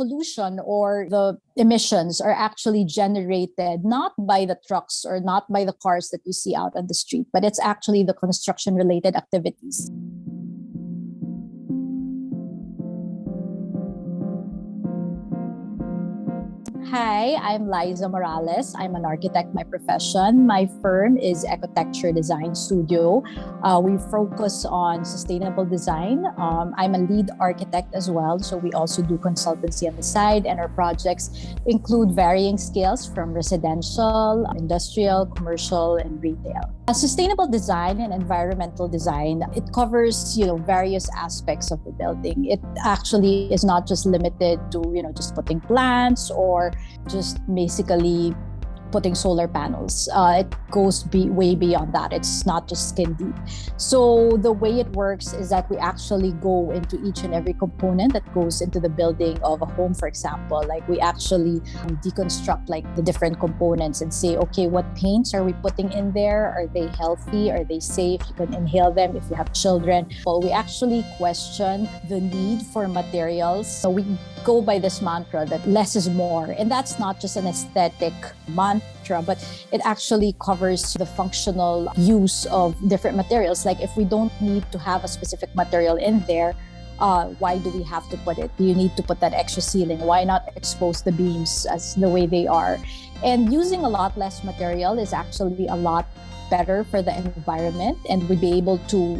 pollution or the emissions are actually generated not by the trucks or not by the cars that you see out on the street, but it's actually the construction related activities. Hi, I'm Liza Morales. I'm an architect by profession. My firm is Ecotecture Design Studio. We focus on sustainable design. I'm a lead architect as well, so we also do consultancy on the side, and our projects include varying scales from residential, industrial, commercial, and retail. Sustainable design and environmental design, it covers, various aspects of the building. It actually is not just limited to, just putting plants or just basically putting solar panels. It goes way beyond that. It's not just skin deep. So the way it works is that we actually go into each and every component that goes into the building of a home, for example. Like we actually deconstruct like the different components and say, okay, what paints are we putting in there? Are they healthy? Are they safe? You can inhale them if you have children. Well, we actually question the need for materials. So we go by this mantra that less is more. And that's not just an aesthetic mantra, but it actually covers the functional use of different materials. Like if we don't need to have a specific material in there, why do we have to put it? Do you need to put that extra ceiling? Why not expose the beams as the way they are? And using a lot less material is actually a lot better for the environment, and we'd be able to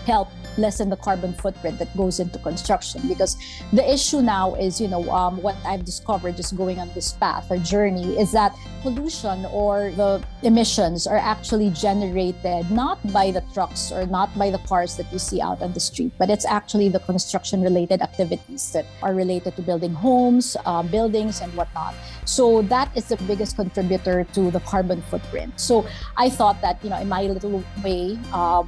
help lessen the carbon footprint that goes into construction. Because the issue now is, what I've discovered just going on this path or journey is that pollution or the emissions are actually generated not by the trucks or not by the cars that you see out on the street, but it's actually the construction related activities that are related to building homes, buildings and whatnot. So that is the biggest contributor to the carbon footprint. So I thought that, in my little way,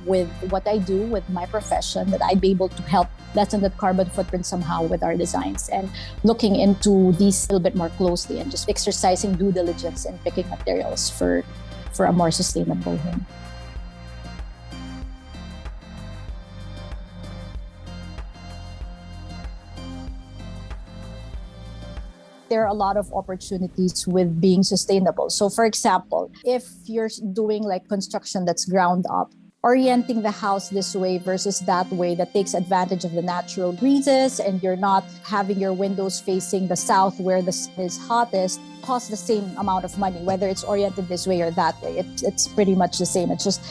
with what I do with my profession, that I'd be able to help lessen that carbon footprint somehow with our designs, and looking into these a little bit more closely and just exercising due diligence and picking materials for a more sustainable home. There are a lot of opportunities with being sustainable. So for example, if you're doing like construction that's ground up, orienting the house this way versus that way that takes advantage of the natural breezes, and you're not having your windows facing the south where the sun is hottest, costs the same amount of money, whether it's oriented this way or that way. It's pretty much the same. It's just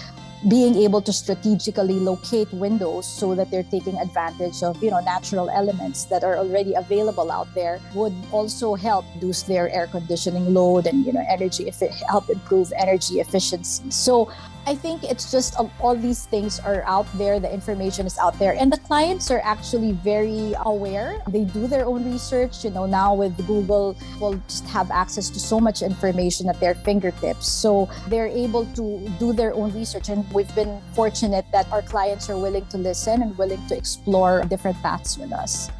being able to strategically locate windows so that they're taking advantage of, natural elements that are already available out there would also help reduce their air conditioning load and, help improve energy efficiency. So I think it's just all these things are out there. The information is out there, and the clients are actually very aware. They do their own research. Now with Google, will just have access to so much information at their fingertips. So they're able to do their own research, and we've been fortunate that our clients are willing to listen and willing to explore different paths with us.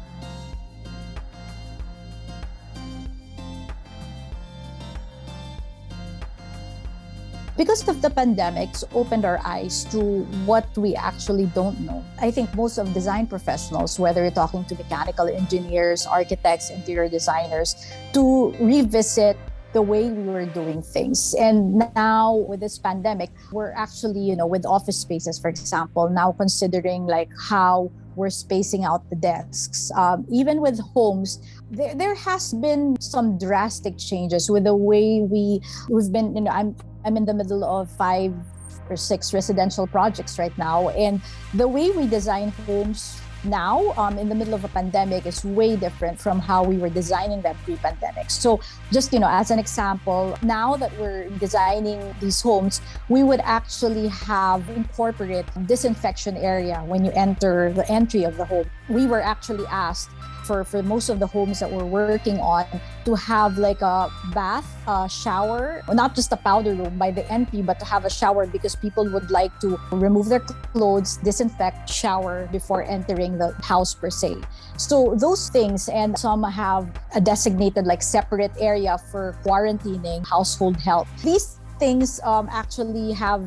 Because of the pandemic, it's opened our eyes to what we actually don't know. I think most of design professionals, whether you're talking to mechanical engineers, architects, interior designers, to revisit the way we were doing things. And now with this pandemic, we're actually, with office spaces, for example, now considering like how we're spacing out the desks. Even with homes, there has been some drastic changes with the way we've been, I'm in the middle of 5 or 6 residential projects right now. And the way we design homes now, in the middle of a pandemic, is way different from how we were designing them pre-pandemic. So just, as an example, now that we're designing these homes, we would actually have incorporate disinfection area when you enter the entry of the home. We were actually asked for most of the homes that we're working on to have like a bath, shower, not just a powder room by the entry, but to have a shower because people would like to remove their clothes, disinfect, shower before entering the house per se. So those things, and some have a designated like separate area for quarantining, household health. These things actually have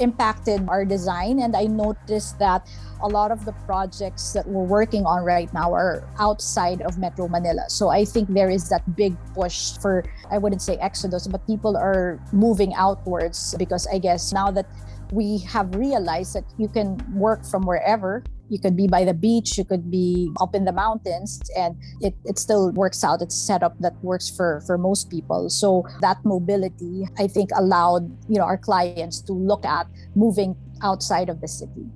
impacted our design. And I noticed that a lot of the projects that we're working on right now are outside of Metro Manila. So I think there is that big push for, I wouldn't say exodus, but people are moving outwards, because I guess now that we have realized that you can work from wherever. You could be by the beach, you could be up in the mountains, and it still works out. It's a setup that works for most people. So that mobility, I think, allowed our clients to look at moving outside of the city.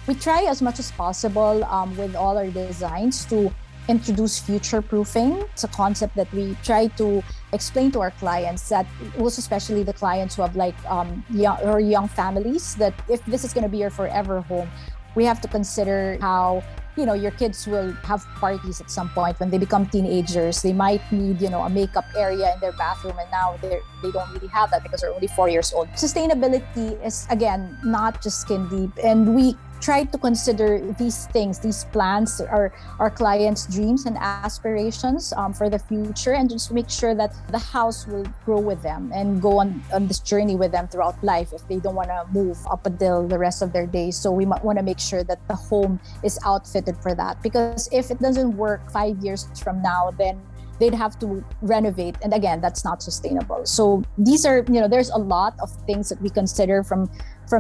We try as much as possible with all our designs to introduce future proofing. It's a concept that we try to explain to our clients, that most especially the clients who have young families, that if this is going to be your forever home, we have to consider how your kids will have parties at some point when they become teenagers. They might need a makeup area in their bathroom, and now they don't really have that because they're only 4 years old. Sustainability is, again, not just skin deep, and we try to consider these things, these plans are our clients' dreams and aspirations for the future, and just make sure that the house will grow with them and go on this journey with them throughout life if they don't want to move up until the rest of their days. So we might want to make sure that the home is outfitted for that, because if it doesn't work 5 years from now, then they'd have to renovate, and again, that's not sustainable. So these are, there's a lot of things that we consider from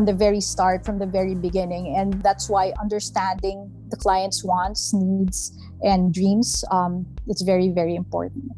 the very start, from the very beginning, and that's why understanding the client's wants, needs, and dreams, it's very, very important.